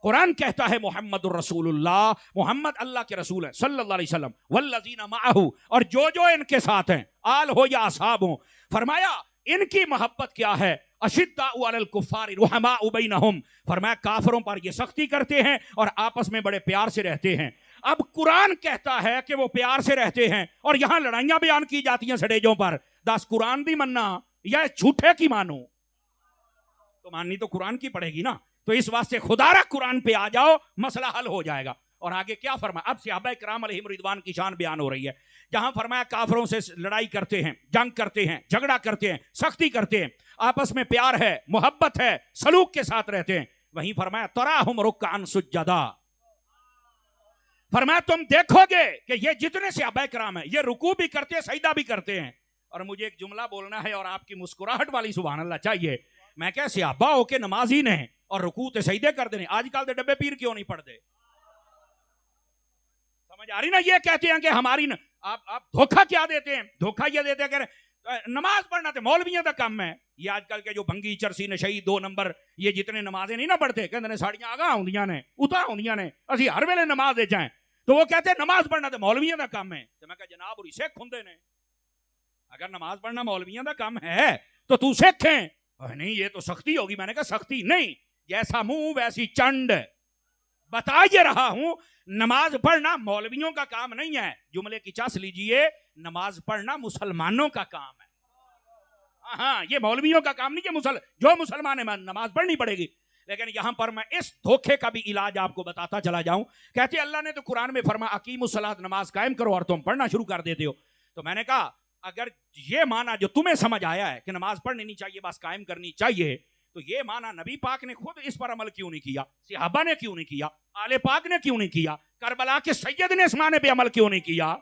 कुरान कहता है मोहम्मदुर रसूलुल्लाह, मोहम्मद अल्लाह के रसूल है सल्लल्लाहु अलैहि वसल्लम, वल्लज़ीना माअहू, और जो इनके साथ हैं, आल हो या असहाब हो। फरमाया इनकी मोहब्बत क्या है, अशिद्दाउ अलल कुफ्फारि रुहमाउ बैनहुम, फरमाया काफिरों पर ये सख्ती करते हैं और आपस में बड़े प्यार से रहते हैं। अब कुरान कहता है कि वो प्यार से रहते हैं और यहां लड़ाइयां बयान की जाती हैं स्टेजों पर। दस कुरान दी मन्ना या झूठे की मानो, तो माननी तो कुरान की पड़ेगी ना। तो इस वास्ते खुदारा कुरान पे आ जाओ, मसला हल हो जाएगा। और आगे क्या फरमाया, अब सहाबा किराम अलैहिम रिदवान की शान बयान हो रही है। जहां फरमाया काफिरों से लड़ाई करते हैं, जंग करते हैं, झगड़ा करते हैं, सख्ती करते हैं, आपस में प्यार है, मोहब्बत है, सलूक के साथ रहते हैं। वहीं फरमाया तराहुम रुक्कान सुज्जदा, फरमाया तुम देखोगे कि ये जितने सहाबा किराम हैं ये रुकू भी करते हैं, सजदा भी करते हैं। और मुझे एक जुमला बोलना है और आपकी मुस्कुराहट वाली सुभान अल्लाह चाहिए। मैं क्या सहाबा हो के नमाजी ने और रुकू ते सजदे कर देने, आजकल के डब्बे पीर क्यों नहीं पढ़ते? समझ आ रही ना? ये कहते हैं कि हमारी न, आप धोखा क्या देते हैं, धोखा ये देते हैं कि नमाज पढ़ना तो मौलवियों का काम है। ये आजकल के जो भंगी चरसी नशई 2 नंबर ये जितने नमाजें नहीं ना पढ़ते, कहते ने साड़ियां आगा आउंदियां ने उता आउंदियां ने, असि हर वेले नमाज दे जाए। तो वो कहते हैं नमाज पढ़ना तो मौलवियों का काम है। तो मैं कहा जनाब और सिख हुंदे ने, अगर नमाज पढ़ना मौलवियों का काम है तो तू सिख है। नहीं ये तो सख्ती होगी। मैंने कहा सख्ती नहीं, जैसा मुंह वैसी चंड। बता ये रहा हूं नमाज पढ़ना मौलवियों का काम नहीं है। जुमले की चस लीजिए, नमाज पढ़ना मुसलमानों का काम है। हाँ, ये मौलवियों का काम नहीं है। जो मुसलमान है नमाज पढ़नी पड़ेगी। लेकिन यहां पर मैं इस धोखे का भी इलाज आपको बताता चला जाऊं। कहते अल्लाह ने तो कुरान में फरमाया अकीमुस्सलात, नमाज कायम करो, और तुम पढ़ना शुरू कर देते हो। तो मैंने कहा अगर ये माना जो तुम्हें समझ आया है कि नमाज पढ़नी नहीं चाहिए, बस कायम करनी चाहिए, तो ये माना नबी पाक ने खुद इस पर अमल क्यों नहीं किया, सहाबा ने क्यों नहीं किया, आले पाक ने क्यों नहीं किया, करबला के सैयद ने इस माने पे अमल क्यों नहीं किया?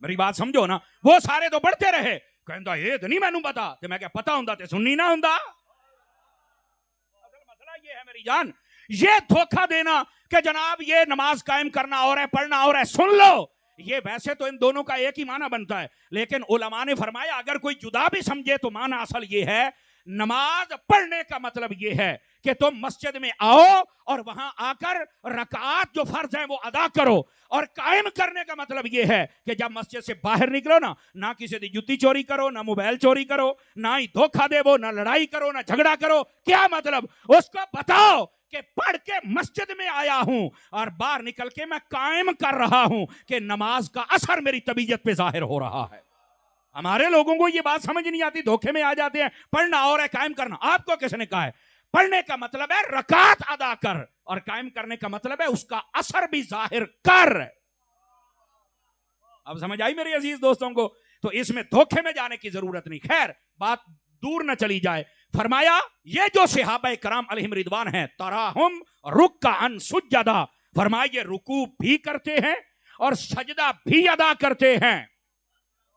मेरी बात समझो ना। वो सारे तो पढ़ते रहे, कहता ये तो नहीं मैनू पता। तो मैं क्या पता हुंदा ते सुननी ना हुंदा। असल मसला ये है मेरी जान, ये धोखा देना कि जनाब ये नमाज कायम करना और है, पढ़ना और है, सुन लो, ये वैसे तो इन दोनों का एक ही माना बनता है। लेकिन उलमा ने फरमाया अगर कोई जुदा भी समझे तो माना असल ये है, नमाज पढ़ने का मतलब ये है कि तुम मस्जिद में आओ और वहां आकर रकात जो फर्ज है वो अदा करो। और कायम करने का मतलब ये है कि जब मस्जिद से बाहर निकलो ना किसी की जुत्ती चोरी करो, ना मोबाइल चोरी करो, ना ही धोखा देवो, ना लड़ाई करो, ना झगड़ा करो। क्या मतलब? उसको बताओ कि पढ़ के मस्जिद में आया हूं और बाहर निकल के मैं कायम कर रहा हूं कि नमाज का असर मेरी तबीयत पे जाहिर हो रहा है। हमारे लोगों को ये बात समझ नहीं आती, धोखे में आ जाते हैं। पढ़ना और है, कायम करना। आपको किसने कहा है? पढ़ने का मतलब है रकात अदा कर, और कायम करने का मतलब है उसका असर भी जाहिर कर। अब समझ आई मेरे अजीज दोस्तों को? तो इसमें धोखे में जाने की जरूरत नहीं। खैर बात दूर न चली जाए। फरमाया ये जो सहाबा कराम अलैहिम रिदवान हैं, तराहुम रुक्कान सुज्जदा, फरमाया ये रुकू भी करते हैं और सजदा भी अदा करते हैं।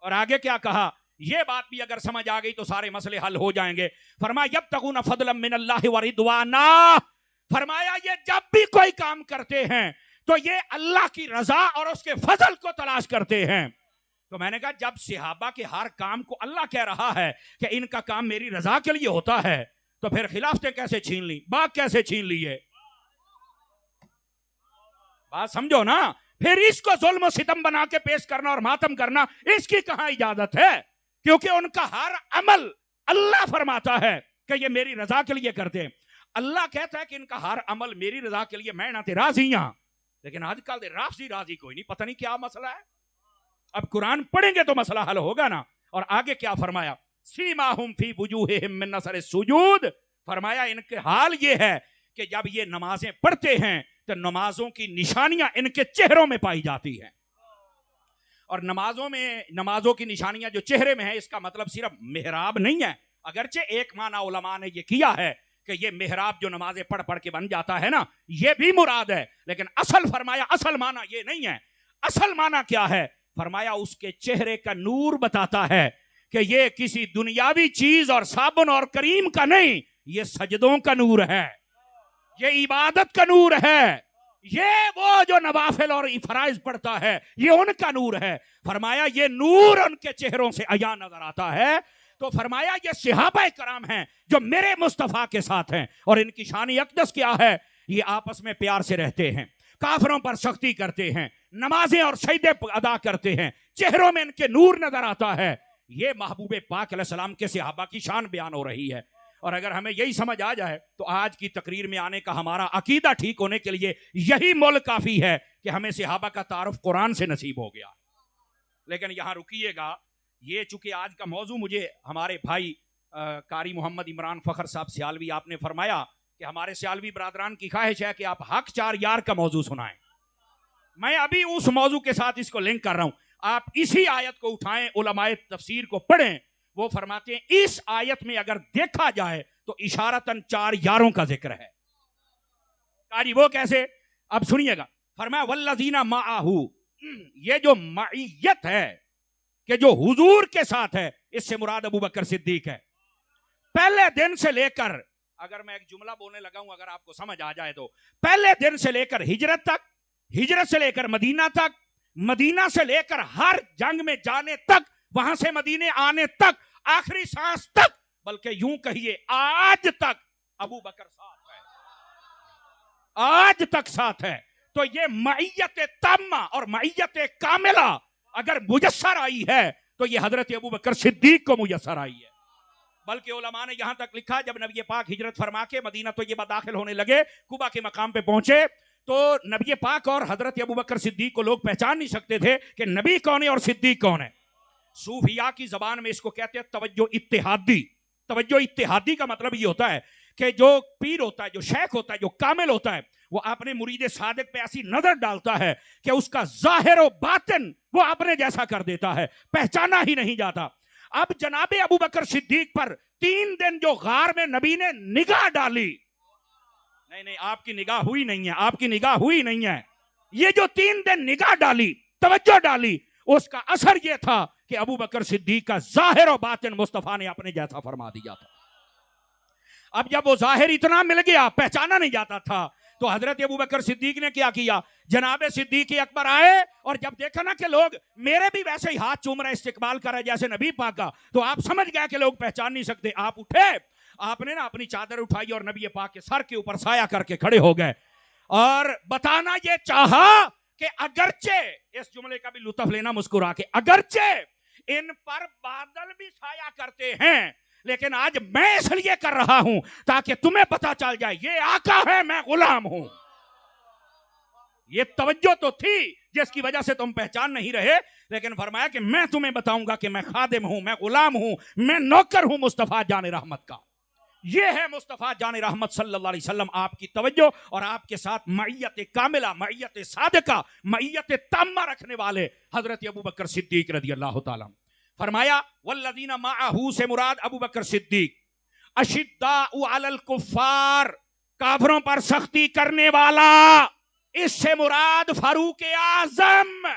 और आगे क्या कहा? ये बात भी अगर समझ आ गई तो सारे मसले हल हो जाएंगे। फरमाया यब्तगूना फदलन मिनल्लाहि व रिदवाना, फरमाया ये जब भी कोई काम करते हैं तो ये अल्लाह की रजा और उसके फजल को तलाश करते हैं। तो मैंने कहा जब सहाबा के हर काम को अल्लाह कह रहा है कि इनका काम मेरी रजा के लिए होता है, तो फिर खिलाफतें कैसे छीन ली, बाग कैसे छीन ली है? बात समझो ना। फिर इसको जुल्म और सितम बना के पेश करना और मातम करना, इसकी कहां इजाजत है? क्योंकि उनका हर अमल अल्लाह फरमाता है कि ये मेरी रजा के लिए करते हैं। अल्लाह कहता है कि इनका हर अमल मेरी रजा के लिए, मैं ना ते राजी हां। लेकिन आजकल दे राजी राजी कोई नहीं, पता नहीं क्या मसला है। अब कुरान पढ़ेंगे तो मसला हल होगा ना। और आगे क्या फरमाया? सीमाहुम फी वुजूहिहिम मिन नसर सुजूद, फरमाया इनके हाल ये है कि जब ये नमाजें पढ़ते हैं तो नमाजों की निशानियां इनके चेहरों में पाई जाती हैं। और नमाजों की निशानियां जो चेहरे में है, इसका मतलब सिर्फ मेहराब नहीं है। अगरचे एक माना उलमा ने ये किया है कि ये मेहराब जो नमाजें पढ़ पढ़ के बन जाता है ना, ये भी मुराद है। लेकिन असल फरमाया असल माना ये नहीं है। असल माना क्या है? फरमाया उसके चेहरे का नूर बताता है कि ये किसी दुनियावी चीज और साबुन और करीम का नहीं, ये सजदों का नूर है, ये इबादत का नूर है, ये वो जो नवाफिल और फराइज पढ़ता है ये उनका नूर है। फरमाया ये नूर उनके चेहरों से अया नजर आता है। तो फरमाया ये सहाबा कराम हैं जो मेरे मुस्तफा के साथ हैं, और इनकी शान अक़दस क्या है, ये आपस में प्यार से रहते हैं, काफिरों पर सख्ती करते हैं, नमाजें और सजदे अदा करते हैं, चेहरों में इनके नूर नजर आता है। ये महबूब पाक अलैहिस्सलाम के सहाबा की शान बयान हो रही है। और अगर हमें यही समझ आ जाए तो आज की तकरीर में आने का हमारा अकीदा ठीक होने के लिए यही मोल काफी है कि हमें सहाबा का तारुफ कुरान से नसीब हो गया। लेकिन यहां रुकिएगा, ये चूंकि आज का मौजू मुझे हमारे भाई कारी मोहम्मद इमरान फखर साहब सियालवी, आपने फरमाया कि हमारे सियालवी बरादरान की ख्वाहिश है कि आप हक चार यार का मौजू सुनाएं। मैं अभी उस मौजू के साथ इसको लिंक कर रहा हूं। आप इसी आयत को उठाएं, उलमाए तफसीर को पढ़ें, वो फरमाते हैं इस आयत में अगर देखा जाए तो इशारतन चार यारों का जिक्र है। कारी वो कैसे, अब सुनिएगा। फरमाया वल्लज़ीना माअहू, ये जो माइयत है कि जो हुजूर के साथ है, इससे मुराद अबू बकर सिद्दीक है। पहले दिन से लेकर, अगर मैं एक जुमला बोलने लगा हूं, अगर आपको समझ आ जाए तो, पहले दिन से लेकर हिजरत तक, हिजरत से लेकर मदीना तक, मदीना से लेकर हर जंग में जाने तक, वहां से मदीने आने तक, आखिरी सांस तक, बल्कि यूं कहिए आज तक अबू बकर साथ है, आज तक साथ है। तो ये मईयत तम्मा और मईयत कामिला अगर मुयस्सर आई है तो ये हजरत अबू बकर सिद्दीक को मुयस्सर आई है। बल्कि उलमा ने यहां तक लिखा, जब नबी पाक हिजरत फरमा के मदीना तो ये दाखिल होने लगे, कुबा के मकाम पे पहुंचे, तो नबी पाक और हजरत अबू बकर सिद्दीक को लोग पहचान नहीं सकते थे कि नबी कौन है और सिद्दीक कौन है। सूफिया की जबान में इसको कहते हैं तवज्जो इत्तेहादी। तवज्जो इत्तेहादी का मतलब ये होता है कि जो पीर होता है, जो शेख होता है, जो कामिल होता है, वो अपने मुरीद सादिक पे ऐसी नजर डालता है कि उसका जाहिर और बातिन वो अपने जैसा कर देता है, पहचाना ही नहीं जाता। अब जनाबे अबू बकर सिद्दीक पर 3 दिन जो गार में नबी ने निगाह डाली, नहीं आपकी निगाह हुई नहीं है, आपकी निगाह हुई नहीं है, ये जो 3 दिन निगाह डाली, तवज्जो डाली, उसका असर यह था कि अबू बकर सिद्दीक का जाहिर और बातिन मुस्तफा ने अपने जैसा फरमा दिया था। अब जब वो जाहिर इतना मिल गया, पहचाना नहीं जाता था, तो हजरत अबू बकर सिद्दीक ने क्या किया, जनाबे सिद्दीक अकबर आए और जब देखा ना कि लोग मेरे भी वैसे ही हाथ चूम रहे, इस्तिकबाल कर रहे जैसे नबी पाक का, तो आप समझ गए कि लोग पहचान नहीं सकते। आप उठे, आपने ना अपनी चादर उठाई और नबी पाक के सर के ऊपर साया करके खड़े हो गए और बताना ये चाहा कि अगरचे, इस जुमले का भी लुत्फ लेना मुस्कुरा के, अगरचे इन पर बादल भी साया करते हैं, लेकिन आज मैं इसलिए कर रहा हूं ताकि तुम्हें पता चल जाए ये आका है, मैं गुलाम हूं। ये तवज्जो तो थी जिसकी वजह से तुम पहचान नहीं रहे, लेकिन फरमाया कि मैं तुम्हें बताऊंगा कि मैं खादिम हूं, मैं गुलाम हूं, मैं नौकर हूं मुस्तफा जाने रहमत का। ये है मुस्तफा जाने रहमत सल्लल्लाहु अलैहि वसल्लम, आपकी तवज्जो और आपके साथ मईयत कामिला, मईयत सादिका, मईयत तम्मा रखने वाले हजरत अबू बकर सिद्दीक रज़ी अल्लाह तआला। फरमाया वल्लज़ीना माअहू से मुराद अबू बकर सिद्दीक, अशिद्दाउ अलल कुफ्फार, काफिरों पर सख्ती करने वाला, इससे मुराद फारूक आजम।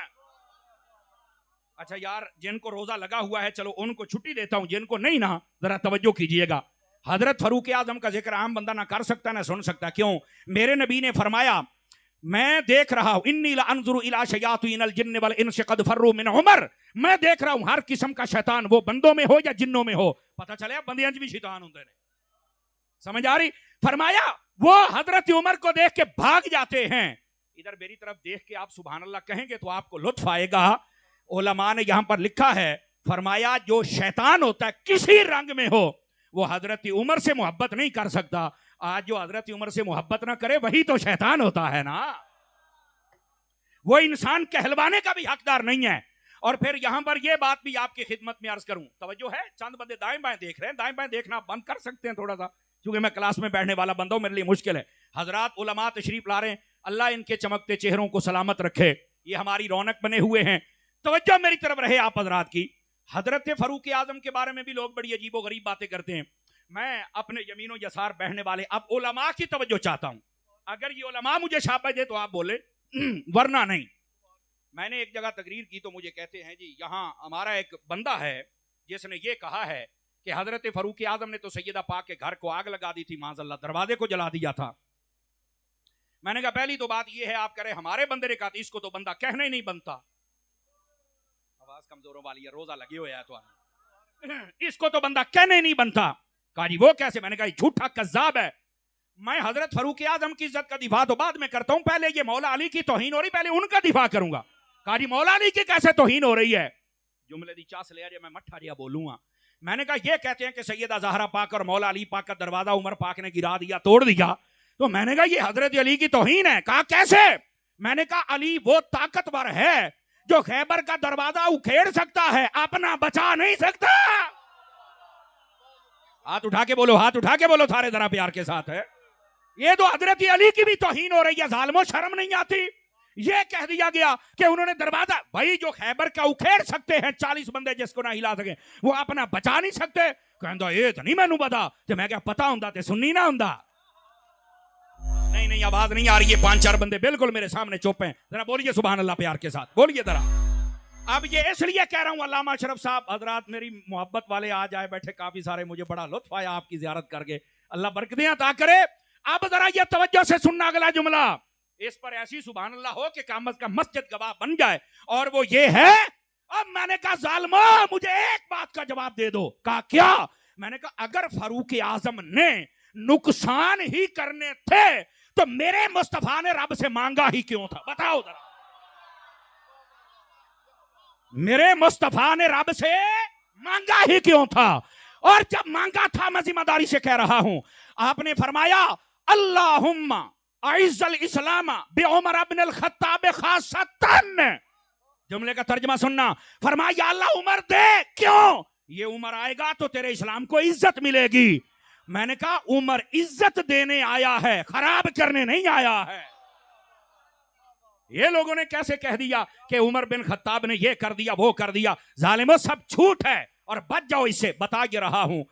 अच्छा यार, जिनको रोजा लगा हुआ है चलो उनको छुट्टी देता हूं, जिनको नहीं ना जरा तवज्जो कीजिएगा। हजरत फारूक आजम का जिक्र आम बंदा ना कर सकता ना सुन सकता, क्यों? मेरे नबी ने फरमाया, मैं देख रहा हूं, इन्नी लअंजुरु इला शयातीनिल जिन्न वल इंस क़द फर्रू मिन उमर, मैं देख रहा हूं हर किस्म का शैतान, वो बंदों में हो या जिन्नों में हो, पता चले बंदियां भी शैतान होते हैं, समझ आ रही? फरमाया वो हजरत उमर को देख के भाग जाते हैं। इधर मेरी तरफ देख के आप सुभान अल्लाह कहेंगे तो आपको लुत्फ आएगा। उलमा ने यहां पर लिखा है, फरमाया जो शैतान होता है किसी रंग में हो, वो हजरत उमर से मोहब्बत नहीं कर सकता। आज जो हजरत उमर से मोहब्बत ना करे वही तो शैतान होता है ना, वो इंसान कहलवाने का भी हकदार नहीं है। और फिर यहां पर यह बात भी आपकी खिदमत में अर्ज करूं, तवज्जो है, चंद बंदे दाएं बाएं देख रहे हैं, दाएं बाएं देखना बंद कर सकते हैं थोड़ा सा, क्योंकि मैं क्लास में बैठने वाला बंदा हूं, मेरे लिए मुश्किल है। हजरात उलमा तशरीफ ला रहे हैं, अल्लाह इनके चमकते चेहरों को सलामत रखे, ये हमारी रौनक बने हुए हैं। तवज्जो मेरी तरफ रहे आप हजरात की। हजरत फारूक आजम के बारे में भी लोग बड़ी अजीबो गरीब बातें करते हैं। मैं अपने यमीनो यसार बहने वाले अब उलमा की तवज्जो चाहता हूं, अगर ये उलमा मुझे शाबाश दे तो आप बोले, वरना नहीं। मैंने एक जगह तकरीर की तो मुझे कहते हैं जी यहाँ हमारा एक बंदा है जिसने ये कहा है कि हजरत फारूक आजम ने तो सैयदा पाक के घर को आग लगा दी थी, माज़अल्लाह दरवाजे को जला दिया था। मैंने कहा पहली तो बात ये है, आप करें हमारे बंदे ने कहा था, इसको तो बंदा कहना ही नहीं बनता। आवाज कमजोरों वाली है, रोजा लगे हुए है तो इसको तो बंदा कहने नहीं बनता। कहा जी वो कैसे? मैंने कहा झूठा कज्जाब है। मैं हजरत फारूक आजम की इज्जत का दिफा तो बाद में करता हूं, पहले ये मौला अली की तौहीन हो रही, पहले उनका दिफा करूंगा। कहा जी मौला अली की कैसे तौहीन हो रही है? जुमले दी चास ले मैं मट्ठा रिया बोलूंगा। मैंने कहा ये कहते हैं कि सैयदा ज़हरा पाक और मौला अली पाक का दरवाजा उमर पाक ने गिरा दिया, तोड़ दिया। तो मैंने कहा ये हजरत अली की तौहीन है। कहा कैसे? मैंने कहा अली वो ताकतवर है जो खैबर का दरवाजा उखेड़ सकता है, अपना बचा नहीं सकता। हाथ उठा के बोलो, हाथ उठा के बोलो सारे जरा प्यार के साथ है। ये तो हजरत अली की भी तौहीन हो रही है। जालिमो शर्म नहीं आती? ये कह दिया गया कि उन्होंने दरवाजा, भाई जो खैबर का उखेड़ सकते हैं 40 बंदे जिसको ना हिला सके, वो अपना बचा नहीं सकते। कहता ये तो नहीं मैनू पता। तो मैं क्या पता हुंदा ते सुननी ना हुंदा। नहीं नहीं आवाज नहीं आ रही है। 5-4 बंदे बिल्कुल मेरे सामने चुप हैं। जरा बोलिए सुभान अल्लाह प्यार के साथ, बोलिए जरा। अब ये इसलिए कह रहा हूं अल्लामा अशरफ साहब हजरात मेरी मोहब्बत वाले आज आए बैठे काफी सारे, मुझे बड़ा लुत्फ आया आपकी जियारत करके, अल्लाह बरकतें अता करे। अब जरा ये तवज्जो से सुनना अगला जुमला, इस पर ऐसी सुभान अल्लाह हो कि क़यामत का मस्जिद गवाह बन जाए। और वो ये है, अब मैंने कहा जालिमो मुझे एक बात का जवाब दे दो। कहा क्या? मैंने कहा अगर फारूक आजम ने नुकसान ही करने थे तो मेरे मुस्तफा ने रब से मांगा ही क्यों था? बताओ जरा। मेरे मुस्तफा ने रब से मांगा ही क्यों था? और जब मांगा था, मैं जिम्मेदारी से कह रहा हूं, आपने फरमाया अल्लाहुम्मा अइज़्ज़ल इस्लाम बि उमर इब्न अल खत्ताब खासतन। जुमले का तर्जुमा सुनना। फरमाया अल्लाह उमर दे। क्यों? ये उमर आएगा तो तेरे इस्लाम को इज्जत मिलेगी। मैंने कहा उमर इज्जत देने आया है, खराब करने नहीं आया है। ये लोगों ने कैसे कह दिया कि उमर बिन खत्ताब ने ये कर दिया वो कर दिया। जालिमो सब झूठ है और बच जाओ इससे। बता के रहा हूं,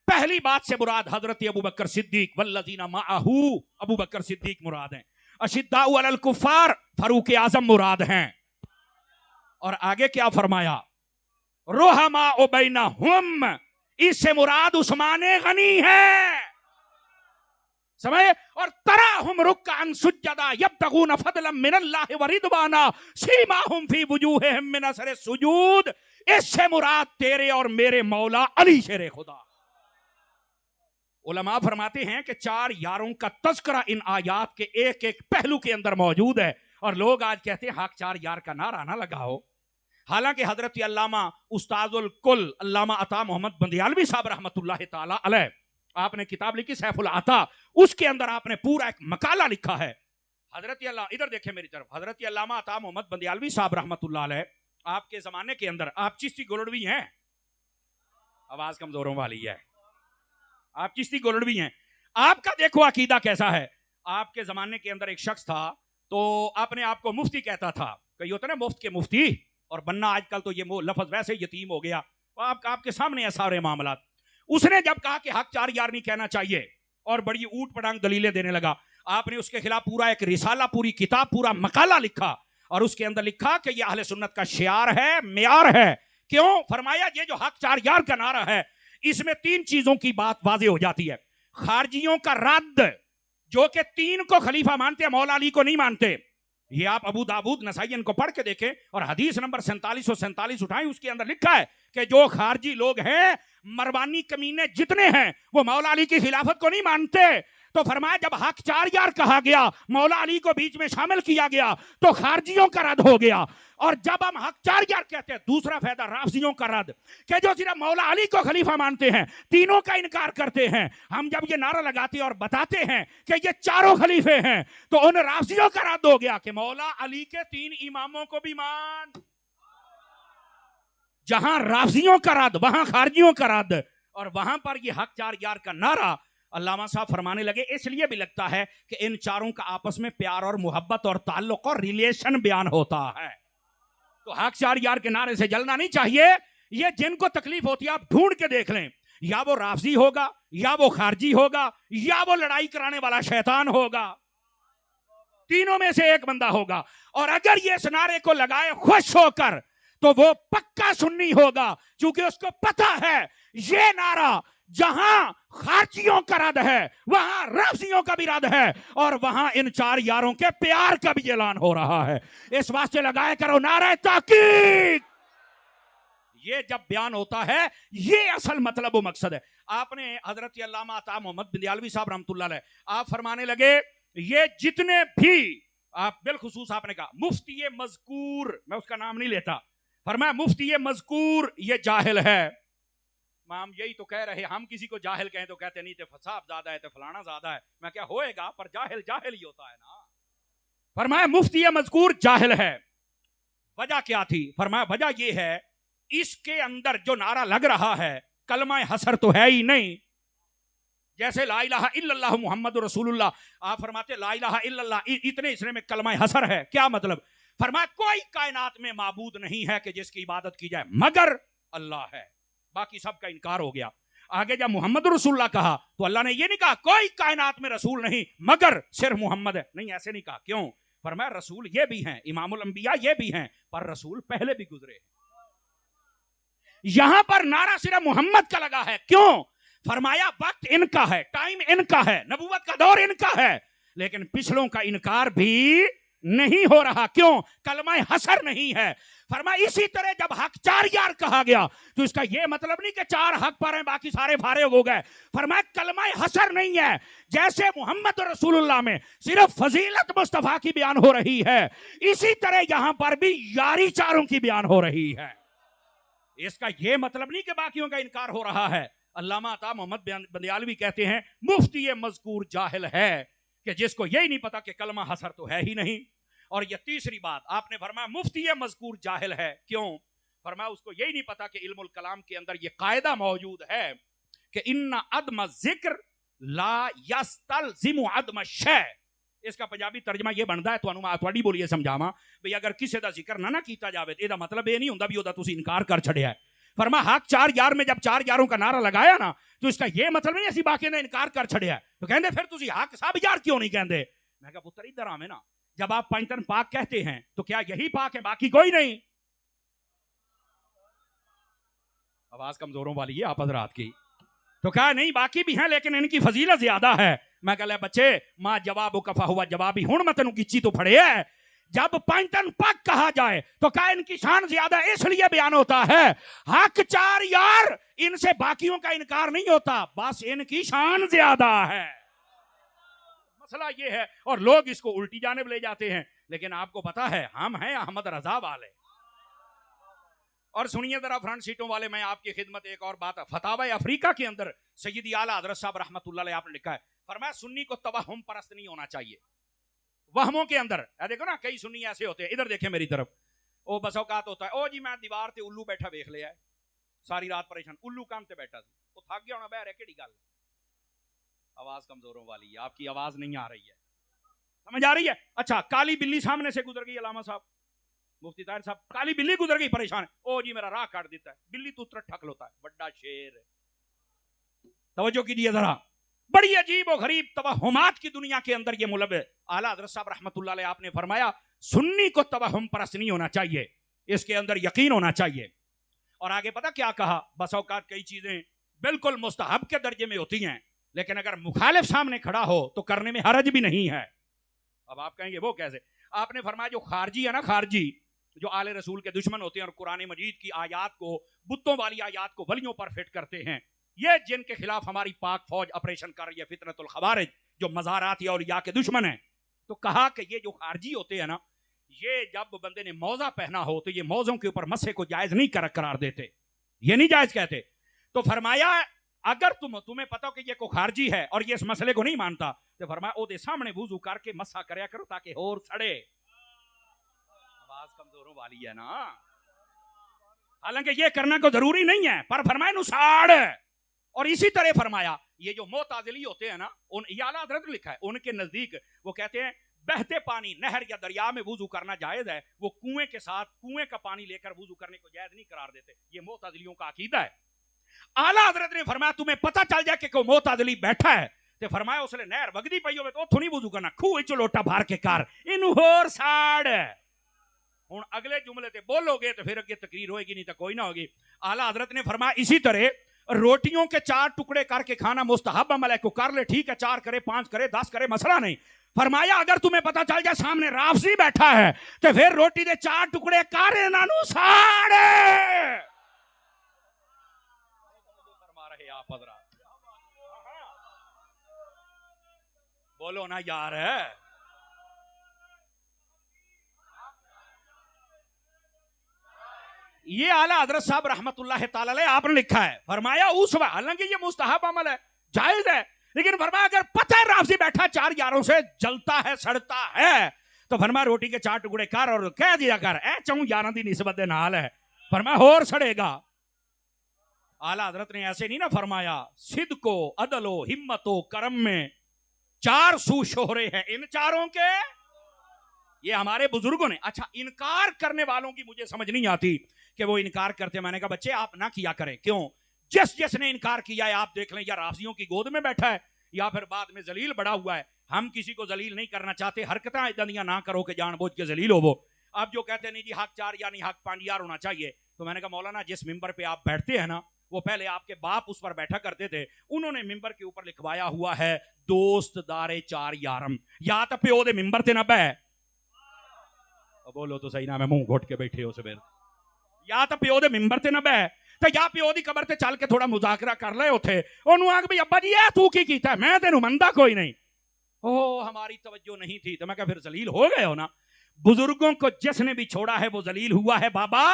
पहली बात से मुराद हजरत अबू बकर सिद्दीक वल्लज़ीना माअहू, अबू बकर सिद्दीक मुराद हैं। अशिद्दाउ अलल कुफ़ार फारूक आजम मुराद हैं। और आगे क्या फरमाया? रुहमा बैनहुम, इससे मुराद उस्मान गनी है। समझे? और तराहुम रुक्कान सुज्जदा यब्तगून फदलन मिनल्लाहि व रिदवाना सीमाहुम फी वुजूहिहिम मिन असर सुजूद, इससे मुराद तेरे और मेरे मौला अली शेर खुदा। उलमा फरमाते हैं कि 4 यारों का तज़किरा इन आयात के एक एक पहलू के अंदर मौजूद है। और लोग आज कहते हैं हक 4 यार का नारा ना लगाओ। हालांकि हजरत अल्लामा उस्ताजुल कुल अल्लामा अता मोहम्मद बंदियालवी साहब रहमतुल्लाह ताला अलैह, आपने किताब लिखी सैफुल आता, उसके अंदर आपने पूरा एक मकाला लिखा है। हजरत अल्लाह, इधर देखें मेरी तरफ, हजरत अल्लामा अता मोहम्मद बंदियालवी साहब रहमतुल्लाह अलैह, आपके जमाने के अंदर, आप चिश्ती गोलड़वी हैं, आवाज कमजोरों वाली है, आप चिश्ती गोलड़वी हैं। आपका देखो अकीदा कैसा है। आपके जमाने के अंदर एक शख्स था, तो अपने आप को मुफ्ती कहता था। कई होता ना मुफ्त के मुफ्ती, और बनना आजकल तो ये लफ्ज वैसे यतीम हो गया। आपके सामने है सारे मामला। उसने जब कहा कि हक 4 यार नहीं कहना चाहिए और बड़ी ऊट पटांग दलीलें देने लगा, आपने उसके खिलाफ पूरा एक रिसाला, पूरी किताब, पूरा मकाला लिखा। और उसके अंदर लिखा कि यह अहले सुन्नत का शियार है, मेयार है। क्यों? फरमाया ये जो हक 4 यार का नारा है, इसमें 3 चीजों की बात वाज़ेह हो जाती है। खारजियों का रद्द, जो कि 3 को खलीफा मानते हैं, मौला अली को नहीं मानते। ये आप अबू दाऊद नसाई को पढ़ के देखें और हदीस नंबर 4747 उठाएं, उसके अंदर लिखा है कि जो खारजी लोग हैं, मरवानी कमीने जितने हैं, वो मौला अली की खिलाफत को नहीं मानते। तो फरमाया जब हक 4 यार कहा गया, मौला अली को बीच में शामिल किया गया, तो खारजियों का रद्द हो गया। और जब हम हक 4 यार कहते हैं, दूसरा फायदा राफजियों का रद्द, कि जो सिर्फ मौला अली को खलीफा मानते हैं, तीनों का इनकार करते हैं। हम जब ये नारा लगाते और बताते हैं कि ये 4 खलीफे हैं, तो उन राफजियों का रद्द हो गया कि मौला अली के 3 इमामों को भी मान। जहां राफजियों का रद्द, वहां खारजियों का रद्द। और वहां पर ये हक 4 यार का नारा अल्लामा साहब फरमाने लगे। इसलिए भी लगता है कि इन 4 का आपस में प्यार और मोहब्बत और ताल्लुक और रिलेशन बयान होता है। तो हक 4 यार के नारे से जलना नहीं चाहिए। ये जिनको तकलीफ होती है, आप ढूंढ के देख लें, या वो राफजी होगा, या वो खारजी होगा, या वो लड़ाई कराने वाला शैतान होगा। तीनों में से एक बंदा होगा। और अगर ये इस नारे को लगाए खुश होकर, तो वो पक्का सुन्नी होगा, क्योंकि उसको पता है ये नारा जहां खारजियों का रद्द है, वहां राफजियों का भी रद्द है, और वहां इन 4 यारों के प्यार का भी ऐलान हो रहा है। इस वास्ते लगाए करो नारे ताकीद। ये जब बयान होता है ये असल मतलब व मकसद है। आपने हजरत अल्लामा अता मोहम्मद बिंदियालवी साहब रहमतुल्लाह अलैह आप फरमाने लगे ये जितने भी आप बिलखुसूस आपने कहा मुफ्ती मजकूर, मैं उसका नाम नहीं लेता, फरमाया मुफ्ती मजकूर ये जाहिल है। हम यही तो कह रहे, हम किसी को जाहिल कहें तो कहते नहीं थे फसाब ज्यादा है तो फलाना ज्यादा है, मैं क्या होएगा, पर जाहिल जाहिल ही होता है ना। फरमाया मुफ्ती मजकूर जाहिल है। वजह क्या थी? फरमाया वजह ये है इसके अंदर जो नारा लग रहा है कलमा हसर तो है ही नहीं। जैसे ला इलाहा इल्लल्लाह मुहम्मदुर रसूलुल्लाह, आप फरमाते ला इलाहा इल्लल्लाह, इतने इसने में कलमा हसर है। क्या मतलब? फरमाया कोई कायनात में माबूद नहीं है कि जिसकी इबादत की जाए मगर अल्लाह है, बाकी सबका इनकार हो गया। आगे जब मोहम्मद रसूलुल्लाह कहा तो अल्लाह ने ये नहीं कहा कोई कायनात में रसूल नहीं मगर सिर्फ मोहम्मद है, नहीं ऐसे नहीं कहा। क्यों? फरमाया रसूल ये भी हैं, इमामुल अंबिया ये भी हैं, पर रसूल पहले भी गुजरे। यहां पर नारा सिर्फ मोहम्मद का लगा है। क्यों? फरमाया वक्त इनका है, टाइम इनका है, नबूवत का दौर इनका है, लेकिन पिछलों का इनकार भी नहीं हो रहा। क्यों? कलमा हसर नहीं है। फरमाया इसी तरह जब हक चार यार कहा गया तो इसका यह मतलब नहीं कि चार हक पर हैं बाकी सारे फारिग हो गए। फरमाया कलमा हसर नहीं है। जैसे मोहम्मद रसूलुल्लाह में सिर्फ फजीलत मुस्तफा की बयान हो रही है, इसी तरह यहां पर भी यारी चारों की बयान हो रही है। इसका यह मतलब नहीं कि बाकियों का इनकार हो रहा है। अल्लामा अता मोहम्मद बंदियालवी कहते हैं मुफ्ती मजकूर जाहिल है कि जिसको यही नहीं पता कि कलमा हसर तो है ही नहीं। और यह तीसरी बात आपने फरमाया मुफ्ती मजकूर जाहिल है। क्यों? फरमाया उसको यही नहीं पता कि इल्मुल कलाम के अंदर यह कायदा मौजूद है कि इन्ना अदम जिक्र ला यस्तलजिमु अदम शै। इसका पंजाबी तर्जमा यह बनता है, तुहानू थोड़ी बोलिए समझावा भाई, अगर किसी का जिक्र ना किया जाए तो यह मतलब यह नहीं होता भी ओदा तुसी इनकार कर छड़िया है। फरमा हक चार यार में जब चार यारों का नारा लगाया ना तो इसका यह मतलब नहीं ऐसी बाकी ने इनकार कर छड़िया है। तो कहते फिर तुसी हक सब यार क्यों नहीं कहते? मैं कहा पुत्र इधर आवे ना, जब आप पंचतन पाक कहते हैं तो क्या यही पाक है बाकी कोई नहीं? आवाज कमजोरों वाली है आप हजरात की। तो कहा नहीं बाकी भी हैं लेकिन इनकी फजीलत ज्यादा है। मैं कह बच्चे मां जवाब कफा हुआ जवाबी हुण मत गिच्ची तो फड़े है। जब पंचतन पाक कहा जाए तो क्या इनकी शान ज्यादा इसलिए बयान होता है हक चार यार, इनसे बाकियों का इनकार नहीं होता, बस इनकी शान ज्यादा है। मसला ये है और लोग इसको उल्टी जानिब ले जाते हैं। लेकिन आपको पता है हम हैं अहमद रजा वाले। और सुनिए जरा फ्रंट सीटों वाले, मैं आपकी खिदमत एक और बात, फतावा अफ्रीका के अंदर सैयदी आला हजरत साहब रहमतुल्लाह अलैह आपने लिखा है, फरमाया सुन्नी को तवहम परस्त नहीं होना चाहिए। वहमों के अंदर देखो ना कई सुन्नी ऐसे होते हैं, इधर देखें मेरी तरफ, ओ बस औकात होता है ओ जी मैं दीवार ते उल्लू बैठा देख लिया है, सारी रात परेशान, उल्लू काम ते बैठा सी, वो थक गया होना, बह रहा केड़ी गल। आवाज कमजोरों वाली है, आपकी आवाज नहीं आ रही है, समझ आ रही है? अच्छा काली बिल्ली सामने से गुजर गई, अलामा साहब मुफ्ती ताहिर साहब, काली बिल्ली गुजर गई परेशान है, ओ जी मेरा राह काट देता है, बिल्ली तो उतर ठक लोता है, बड़ा शेर है। तवज्जो कीजिए जरा, बड़ी अजीब और गरीब तवहुमात की दुनिया के अंदर ये मुलब आला हज़रत साहब रहमतुल्लाह अलैह आपने फरमाया सुन्नी को तवहुम परस्त नहीं होना चाहिए, इसके अंदर यकीन होना चाहिए। और आगे पता क्या कहा, बस औकात कई चीजें बिल्कुल मुस्तहब के दर्जे में होती हैं, लेकिन अगर मुखालिफ सामने खड़ा हो तो करने में हरज भी नहीं है। अब आप कहेंगे वो कैसे? आपने फरमाया जो खारजी है ना, खारजी जो आले रसूल के दुश्मन होते हैं और कुरान मजीद की आयात को, बुतों वाली आयात को वलियों पर फिट करते हैं, ये जिनके खिलाफ हमारी पाक फौज ऑपरेशन कर रही है, फितनतुल खवारिज जो मज़ारात या औलिया के दुश्मन है, तो कहा कि ये जो खारजी होते हैं ना, ये जब बंदे ने मौजा पहना हो तो ये मौजों के ऊपर मस्से को जायज नहीं करार देते, ये नहीं जायज कहते। तो फरमाया अगर तुम्हें पता हो कि ये को खारजी है और ये इस मसले को नहीं मानता, तो फरमाया ओदे सामने वुजू करके मस्सा करया करो ताकि और सड़े। आवाज कमजोरों वाली है ना, हालांकि ये करना को जरूरी नहीं है, पर फरमाया नुसाड़। और इसी तरह फरमाया ये जो मोताजिली होते हैं ना, उन आला हज़रत लिखा है उनके नजदीक वो कहते हैं बहते पानी नहर या दरिया में वुजू करना जायज है, वो कुएं के साथ कुएं का पानी लेकर वुजू करने को जायज नहीं करार देते, ये मोताजिलियों का अकीदा है। आला हज़रत ने फरमाया तुम्हें पता चल जाए कि कोई मोताजिली बैठा है तो फरमाया उसने नहर वगदी पई होवे तो उथों नहीं वुजू करना, खूह विच लोटा भर के कर इनू होर साड़। हुण अगले जुमले ते बोलोगे तो फिर अगे तकरीर होएगी, नहीं तो कोई ना होगी। आला हज़रत ने फरमाया इसी तरह रोटियों के 4 टुकड़े करके खाना मुस्तहब अमल है, को कर ले ठीक है, 4 करे 5 करे 10 करे मसला नहीं। फरमाया अगर तुम्हें पता चल जाए सामने राफसी बैठा है तो फिर रोटी दे 4 टुकड़े कर इन्हां नूं साड़। आप हजरात, बोलो ना यार है। ये आला हजरत साहब रहमतुल्लाह ताला अलैह आपने लिखा है, फरमाया उस वक्त, हालांकि ये मुस्तहब अमल है, जायज है, लेकिन फरमाया अगर पता है राफजी बैठा 4 यारों से जलता है सड़ता है तो फरमाया रोटी के 4 टुकड़े कर और कह दिया कर ए चाहूं यारां दी निस्बत दे नाल है, फरमाया होर सड़ेगा। आला हजरत ने ऐसे नहीं ना फरमाया, सिद्को अदलो हिम्मतो करम में 4 सू शोहरे हैं इन चारों के, ये हमारे बुजुर्गों ने। अच्छा, इनकार करने वालों की मुझे समझ नहीं आती कि वो इनकार करते। मैंने कहा बच्चे आप ना किया करें, क्यों? जिसने इनकार किया है आप देख लें, या राफजियों की गोद में बैठा है या फिर बाद में जलील बड़ा हुआ है। हम किसी को जलील नहीं करना चाहते, हरकतें इदां ना करो कि जानबूझ के जलील हो। वो अब जो कहते नहीं जी हक 4 यानी हक 5 यार होना चाहिए, तो मैंने कहा मौलाना जिस मिंबर पे आप बैठते हैं ना, वो पहले आपके बाप उस पर बैठा करते थे, उन्होंने मिंबर के ऊपर लिखवाया हुआ है दोस्त दारे 4 यारम, या तो प्यो दे मिंबर ते ना बह, बोलो तो सही ना, मैं मुंह घोट के बैठे हो सवेर, या तो प्यो दे मिंबर ते ना बह, तो या प्यो दी कबर ते चल के थोड़ा मुजाकरा कर ले उथे, ओनू आख भी अब्बा जी ए तू की कीता, मैं तेनू मंदा कोई नहीं। ओ हमारी तवज्जो नहीं थी, तो मैं कहा फिर जलील हो गए हो ना। बुजुर्गों को जिसने भी छोड़ा है वो जलील हुआ है बाबा।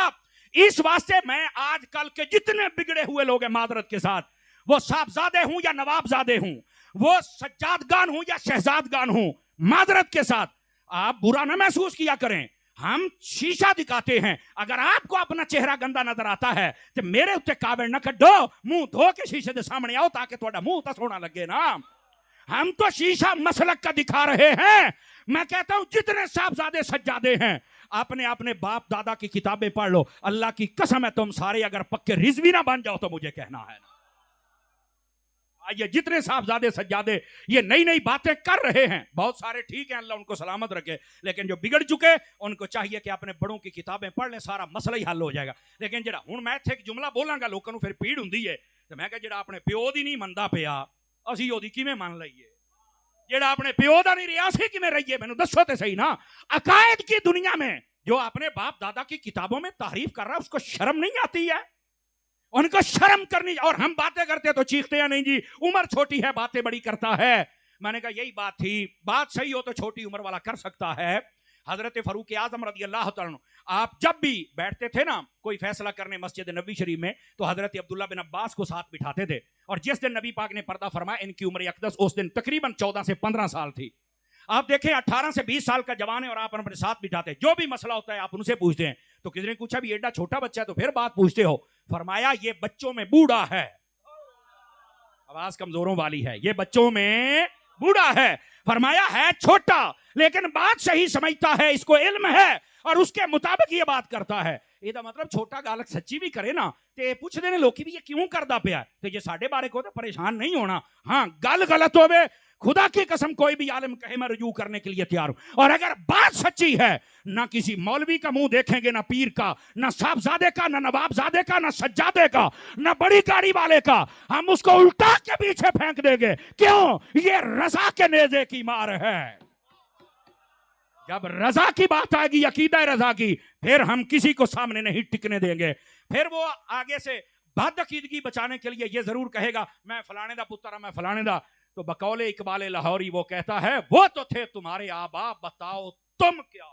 इस वास्ते मैं आजकल के जितने बिगड़े हुए लोग हैं मादरत के साथ, वो साहबजादे हूं या नवाबजादे हूं, वो सज्जादगान हूं या शहजादगान हूं, मादरत के साथ आप बुरा ना महसूस किया करें। हम शीशा दिखाते हैं, अगर आपको अपना चेहरा गंदा नजर आता है तो मेरे उत्ते कावड़ ना कड्डो, मुंह धो के शीशे के सामने आओ ताकि थोड़ा मुंह तो सोना लगे ना। हम तो शीशा मसलक का दिखा रहे हैं। मैं कहता हूं जितने साहबजादे सज्जादे हैं अपने अपने बाप दादा की किताबें पढ़ लो, अल्लाह की कसम है तुम सारे अगर पक्के रिजवी ना बन जाओ तो मुझे कहना है ना। ये जितने साहबजादे सज्जादे ये नई नई बातें कर रहे हैं, बहुत सारे ठीक है, अल्लाह उनको सलामत रखे, लेकिन जो बिगड़ चुके उनको चाहिए कि अपने बड़ों की किताबें पढ़ लें, सारा मसला ही हल हो जाएगा। लेकिन जरा हुण मैं इत्थे एक जुमला बोलांगा लोगों को फिर पीड़ हुंदी है, तो मैं कहा जरा अपने प्यो दी नहीं मनदा पिया असीं ओदी किवें मान लईए, जेड़ा अपने प्यो दा नहीं रिया असीं किवें रहीए, मैनूं दस्सो ते सही ना। अकायद की दुनिया में जो अपने बाप दादा की किताबों में तारीफ कर रहा है उसको शर्म नहीं आती है? उनको शर्म करनी, और हम बातें करते तो चीखते हैं नहीं जी उम्र छोटी है बातें बड़ी करता है। मैंने कहा यही बात थी, बात सही हो तो छोटी उम्र वाला कर सकता है। हजरत फारूक आजम रज़ी अल्लाह तआला अन्हु, आप जब भी बैठते थे ना कोई फैसला करने मस्जिद नबी शरीफ में, तो हजरत अब्दुल्ला बिन अब्बास को साथ बिठाते थे, और जिस दिन नबी पाक ने पर्दा फरमाया इनकी उम्र अक़दस उस दिन तकरीबन 14 से 15 साल थी। आप देखें 18 से 20 साल का जवान है और आप अपने साथ बिठाते, जो भी मसला होता है आप उनसे पूछते हैं, तो किसी ने पूछा भी एडा छोटा बच्चा है तो फिर बात पूछते हो, फरमाया ये बच्चों में बूढ़ा है, आवाज कमजोरों वाली है, ये बच्चों में बूढ़ा है, फरमाया है छोटा लेकिन बात सही समझता है, इसको इल्म है और उसके मुताबिक ये बात करता है। ਇਹਦਾ मतलब छोटा गल सच्ची भी करे ना ते पूछते ने लोग भी ये क्यों करदा पिया, तो ये साडे बारे को तो परेशान नहीं होना। हाँ गल गलत होवे खुदा की कसम कोई भी आलिम कहे मैं रुजू करने के लिए तैयार हूं, और अगर बात सच्ची है ना किसी मौलवी का मुंह देखेंगे, ना पीर का, ना साहबजादे का, ना नवाबजादे का, ना सज्जादे का, ना बड़ी गाड़ी वाले का, हम उसको उल्टा के पीछे फेंक देंगे। क्यों? ये रजा के नेज़े की मार है। जब रजा की बात आएगी, अकीदा रजा की, फिर हम किसी को सामने नहीं टिकने देंगे। फिर वो आगे से बदअकीदगी बचाने के लिए ये जरूर कहेगा मैं फलाने दा पुत्र, मैं फलाने दा, तो बकौले इकबाल लाहौरी वो कहता है वो तो थे तुम्हारे आबा, बताओ तुम क्या।